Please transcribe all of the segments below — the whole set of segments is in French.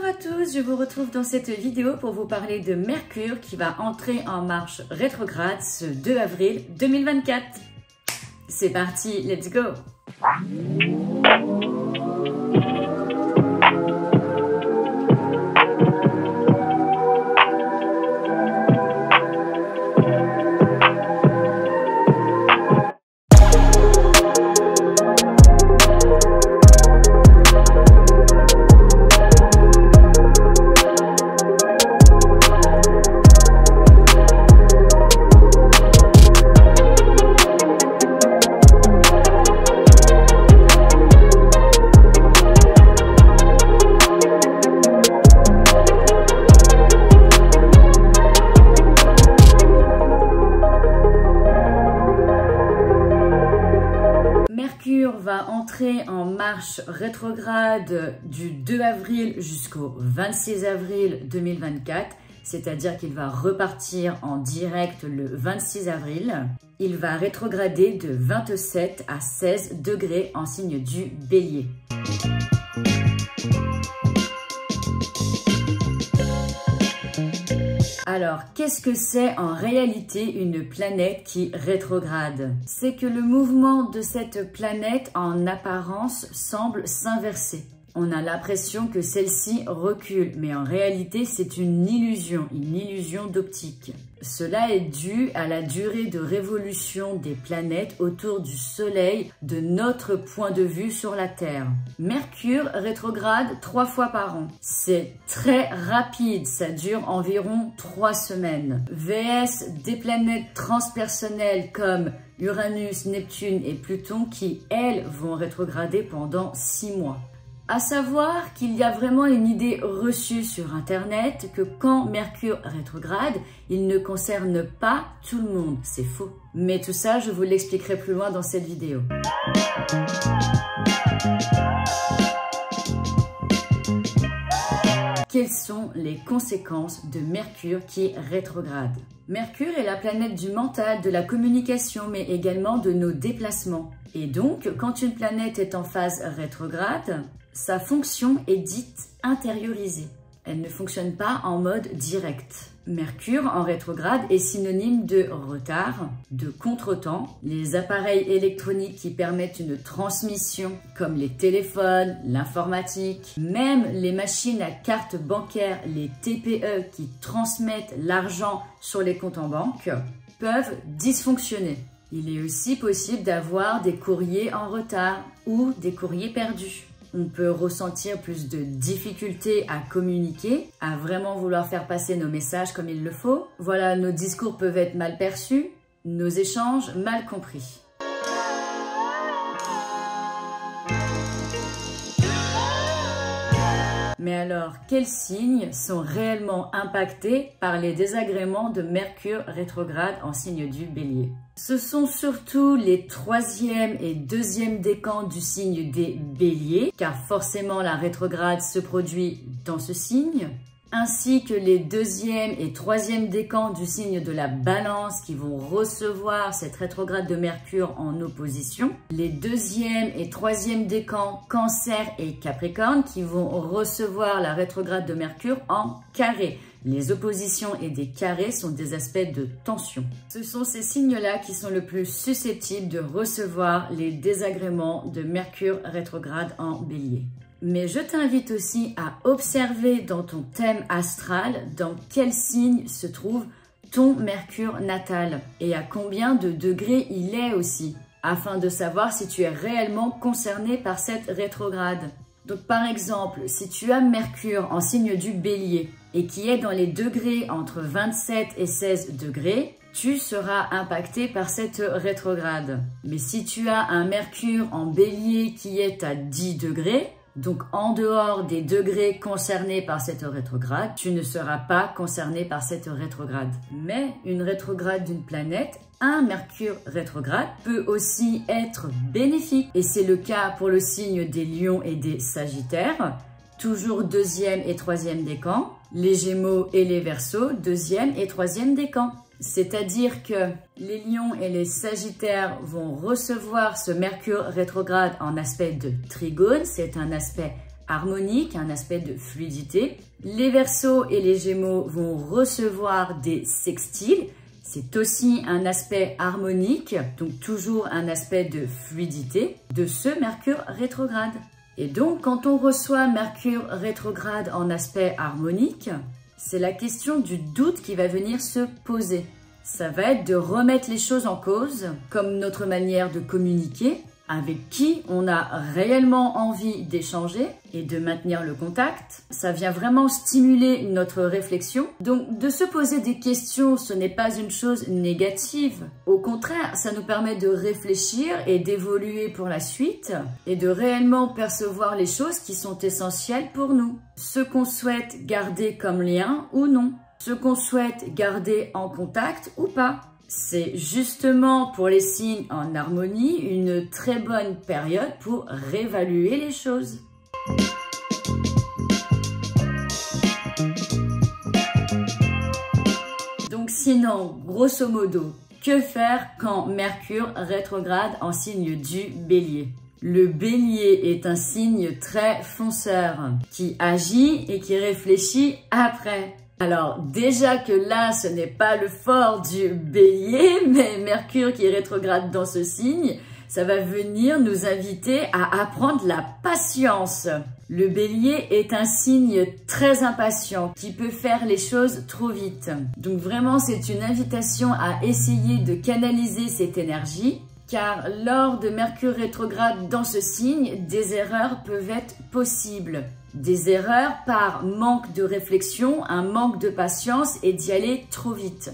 à tous, je vous retrouve dans cette vidéo pour vous parler de Mercure qui va entrer en marche rétrograde ce 2 avril 2024. C'est parti, let's go! Mercure va entrer en marche rétrograde du 2 avril jusqu'au 26 avril 2024, c'est-à-dire qu'il va repartir en direct le 26 avril. Il va rétrograder de 27 à 16 degrés en signe du Bélier. Alors, qu'est-ce que c'est en réalité une planète qui rétrograde? C'est que le mouvement de cette planète en apparence semble s'inverser. On a l'impression que celle-ci recule, mais en réalité c'est une illusion d'optique. Cela est dû à la durée de révolution des planètes autour du Soleil de notre point de vue sur la Terre. Mercure rétrograde 3 fois par an. C'est très rapide, ça dure environ 3 semaines. VS des planètes transpersonnelles comme Uranus, Neptune et Pluton qui, elles, vont rétrograder pendant 6 mois. À savoir qu'il y a vraiment une idée reçue sur Internet que quand Mercure rétrograde, il ne concerne pas tout le monde. C'est faux. Mais tout ça, je vous l'expliquerai plus loin dans cette vidéo. Quelles sont les conséquences de Mercure qui rétrograde? Mercure est la planète du mental, de la communication, mais également de nos déplacements. Et donc, quand une planète est en phase rétrograde, sa fonction est dite intériorisée. Elle ne fonctionne pas en mode direct. Mercure en rétrograde est synonyme de retard, de contretemps. Les appareils électroniques qui permettent une transmission, comme les téléphones, l'informatique, même les machines à carte bancaire, les TPE qui transmettent l'argent sur les comptes en banque, peuvent dysfonctionner. Il est aussi possible d'avoir des courriers en retard ou des courriers perdus. On peut ressentir plus de difficultés à communiquer, à vraiment vouloir faire passer nos messages comme il le faut. Voilà, nos discours peuvent être mal perçus, nos échanges mal compris. Mais alors, quels signes sont réellement impactés par les désagréments de Mercure rétrograde en signe du Bélier? Ce sont surtout les 3e et 2e décans du signe des Béliers, car forcément la rétrograde se produit dans ce signe, ainsi que les 2e et 3e décans du signe de la Balance qui vont recevoir cette rétrograde de Mercure en opposition, les 2e et 3e décans Cancer et Capricorne qui vont recevoir la rétrograde de Mercure en carré. Les oppositions et des carrés sont des aspects de tension. Ce sont ces signes-là qui sont le plus susceptibles de recevoir les désagréments de Mercure rétrograde en Bélier. Mais je t'invite aussi à observer dans ton thème astral dans quel signe se trouve ton Mercure natal et à combien de degrés il est aussi, afin de savoir si tu es réellement concerné par cette rétrograde. Donc par exemple, si tu as Mercure en signe du Bélier et qui est dans les degrés entre 27 et 16 degrés, tu seras impacté par cette rétrograde. Mais si tu as un Mercure en Bélier qui est à 10 degrés, donc en dehors des degrés concernés par cette rétrograde, tu ne seras pas concerné par cette rétrograde. Mais une rétrograde d'une planète, un Mercure rétrograde, peut aussi être bénéfique. Et c'est le cas pour le signe des Lions et des Sagittaires, toujours 2e et 3e décan, les Gémeaux et les Verseaux, 2e et 3e décan. C'est-à-dire que les lions et les sagittaires vont recevoir ce Mercure rétrograde en aspect de trigone, c'est un aspect harmonique, un aspect de fluidité. Les Verseaux et les Gémeaux vont recevoir des sextiles. C'est aussi un aspect harmonique, donc toujours un aspect de fluidité de ce Mercure rétrograde. Et donc, quand on reçoit Mercure rétrograde en aspect harmonique, c'est la question du doute qui va venir se poser. Ça va être de remettre les choses en cause, comme notre manière de communiquer, avec qui on a réellement envie d'échanger et de maintenir le contact. Ça vient vraiment stimuler notre réflexion. Donc, de se poser des questions, ce n'est pas une chose négative. Au contraire, ça nous permet de réfléchir et d'évoluer pour la suite et de réellement percevoir les choses qui sont essentielles pour nous. Ce qu'on souhaite garder comme lien ou non. Ce qu'on souhaite garder en contact ou pas. C'est justement pour les signes en harmonie une très bonne période pour réévaluer les choses. Donc sinon, grosso modo, que faire quand Mercure rétrograde en signe du Bélier? Le Bélier est un signe très fonceur qui agit et qui réfléchit après. Alors déjà que là, ce n'est pas le fort du Bélier, mais Mercure qui rétrograde dans ce signe, ça va venir nous inviter à apprendre la patience. Le Bélier est un signe très impatient qui peut faire les choses trop vite. Donc vraiment, c'est une invitation à essayer de canaliser cette énergie, car lors de Mercure rétrograde dans ce signe, des erreurs peuvent être possibles. Des erreurs par manque de réflexion, un manque de patience et d'y aller trop vite.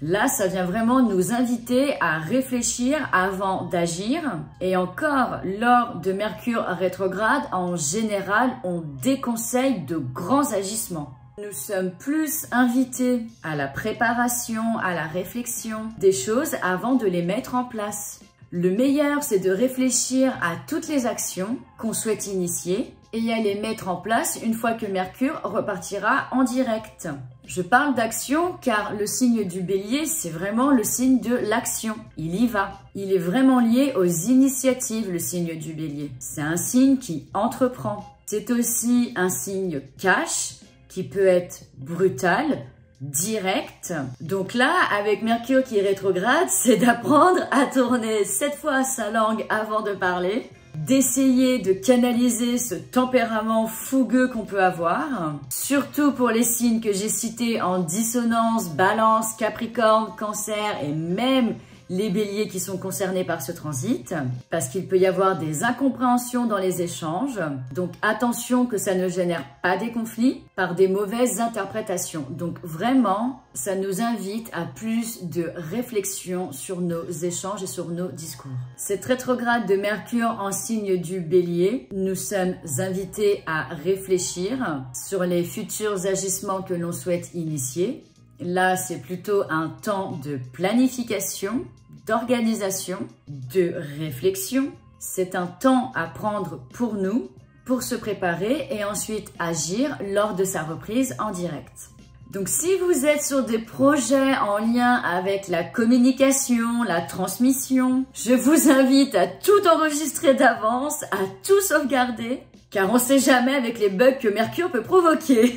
Là, ça vient vraiment nous inviter à réfléchir avant d'agir. Et encore, lors de Mercure rétrograde, en général, on déconseille de grands agissements. Nous sommes plus invités à la préparation, à la réflexion des choses avant de les mettre en place. Le meilleur, c'est de réfléchir à toutes les actions qu'on souhaite initier et à les mettre en place une fois que Mercure repartira en direct. Je parle d'action car le signe du Bélier, c'est vraiment le signe de l'action. Il y va. Il est vraiment lié aux initiatives, le signe du Bélier. C'est un signe qui entreprend. C'est aussi un signe cash qui peut être brutal, direct. Donc là, avec Mercure qui est rétrograde, c'est d'apprendre à tourner 7 fois sa langue avant de parler, d'essayer de canaliser ce tempérament fougueux qu'on peut avoir, surtout pour les signes que j'ai cités en dissonance, Balance, Capricorne, Cancer et même les béliers qui sont concernés par ce transit, parce qu'il peut y avoir des incompréhensions dans les échanges. Donc attention que ça ne génère pas des conflits par des mauvaises interprétations. Donc vraiment, ça nous invite à plus de réflexion sur nos échanges et sur nos discours. Cette rétrograde de Mercure en signe du Bélier, nous sommes invités à réfléchir sur les futurs agissements que l'on souhaite initier. Là, c'est plutôt un temps de planification, d'organisation, de réflexion. C'est un temps à prendre pour nous, pour se préparer et ensuite agir lors de sa reprise en direct. Donc, si vous êtes sur des projets en lien avec la communication, la transmission, je vous invite à tout enregistrer d'avance, à tout sauvegarder, car on ne sait jamais avec les bugs que Mercure peut provoquer.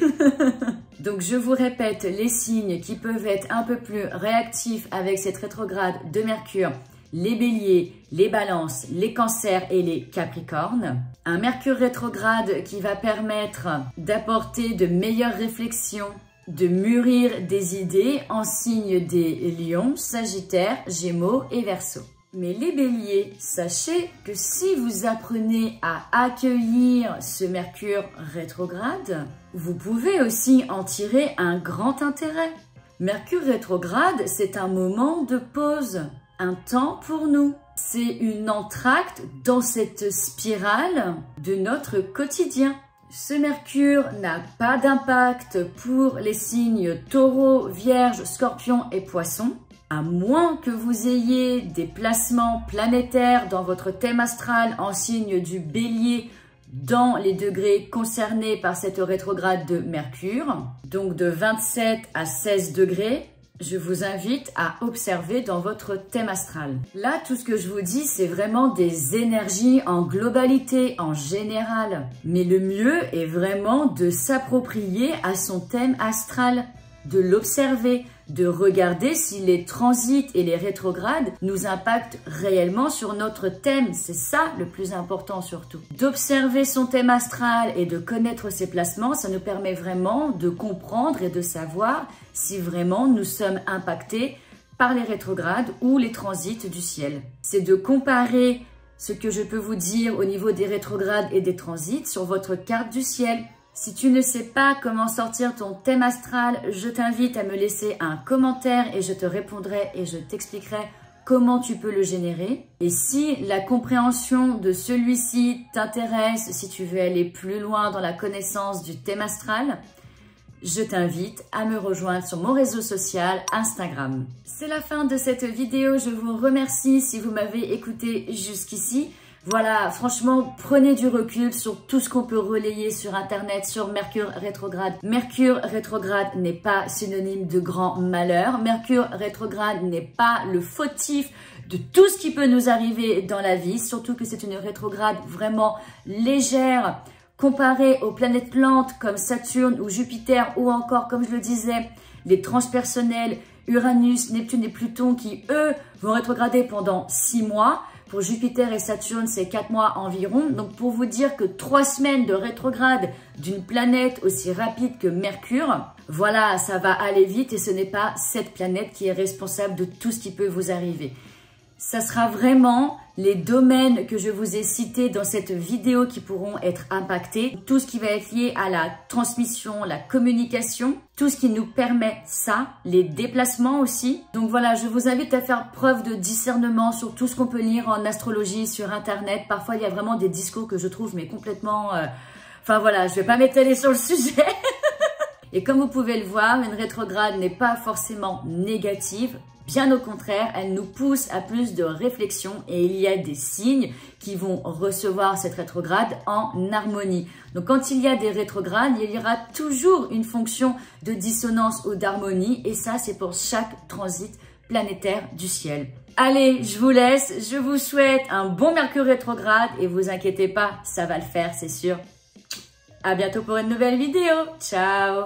Donc je vous répète les signes qui peuvent être un peu plus réactifs avec cette rétrograde de Mercure, les béliers, les balances, les cancers et les capricornes. Un Mercure rétrograde qui va permettre d'apporter de meilleures réflexions, de mûrir des idées en signe des lions, sagittaires, gémeaux et verseaux. Mais les béliers, sachez que si vous apprenez à accueillir ce Mercure rétrograde, vous pouvez aussi en tirer un grand intérêt. Mercure rétrograde, c'est un moment de pause, un temps pour nous. C'est une entracte dans cette spirale de notre quotidien. Ce Mercure n'a pas d'impact pour les signes Taureau, Vierge, Scorpion et Poisson. À moins que vous ayez des placements planétaires dans votre thème astral en signe du Bélier dans les degrés concernés par cette rétrograde de Mercure, donc de 27 à 16 degrés. je vous invite à observer dans votre thème astral. Là, tout ce que je vous dis, c'est vraiment des énergies en globalité, en général. Mais le mieux est vraiment de s'approprier à son thème astral, de l'observer, de regarder si les transits et les rétrogrades nous impactent réellement sur notre thème. C'est ça le plus important surtout. D'observer son thème astral et de connaître ses placements, ça nous permet vraiment de comprendre et de savoir si vraiment nous sommes impactés par les rétrogrades ou les transits du ciel. C'est de comparer ce que je peux vous dire au niveau des rétrogrades et des transits sur votre carte du ciel. Si tu ne sais pas comment sortir ton thème astral, je t'invite à me laisser un commentaire et je te répondrai et je t'expliquerai comment tu peux le générer. Et si la compréhension de celui-ci t'intéresse, si tu veux aller plus loin dans la connaissance du thème astral, je t'invite à me rejoindre sur mon réseau social Instagram. C'est la fin de cette vidéo, je vous remercie si vous m'avez écouté jusqu'ici. Voilà, franchement, prenez du recul sur tout ce qu'on peut relayer sur Internet, sur Mercure rétrograde. Mercure rétrograde n'est pas synonyme de grand malheur. Mercure rétrograde n'est pas le fautif de tout ce qui peut nous arriver dans la vie, surtout que c'est une rétrograde vraiment légère comparée aux planètes lentes comme Saturne ou Jupiter ou encore, comme je le disais, les transpersonnels, Uranus, Neptune et Pluton qui, eux, vont rétrograder pendant 6 mois. Pour Jupiter et Saturne, c'est 4 mois environ. Donc, pour vous dire que 3 semaines de rétrograde d'une planète aussi rapide que Mercure, voilà, ça va aller vite et ce n'est pas cette planète qui est responsable de tout ce qui peut vous arriver. Ça sera vraiment les domaines que je vous ai cités dans cette vidéo qui pourront être impactés. Tout ce qui va être lié à la transmission, la communication, tout ce qui nous permet ça, les déplacements aussi. Donc voilà, je vous invite à faire preuve de discernement sur tout ce qu'on peut lire en astrologie sur Internet. Parfois, il y a vraiment des discours que je trouve mais complètement... Enfin voilà, je vais pas m'étaler sur le sujet. Et comme vous pouvez le voir, une rétrograde n'est pas forcément négative. Bien au contraire, elle nous pousse à plus de réflexion et il y a des signes qui vont recevoir cette rétrograde en harmonie. Donc quand il y a des rétrogrades, il y aura toujours une fonction de dissonance ou d'harmonie et ça c'est pour chaque transit planétaire du ciel. Allez, je vous laisse, je vous souhaite un bon Mercure rétrograde et vous inquiétez pas, ça va le faire, c'est sûr. À bientôt pour une nouvelle vidéo. Ciao!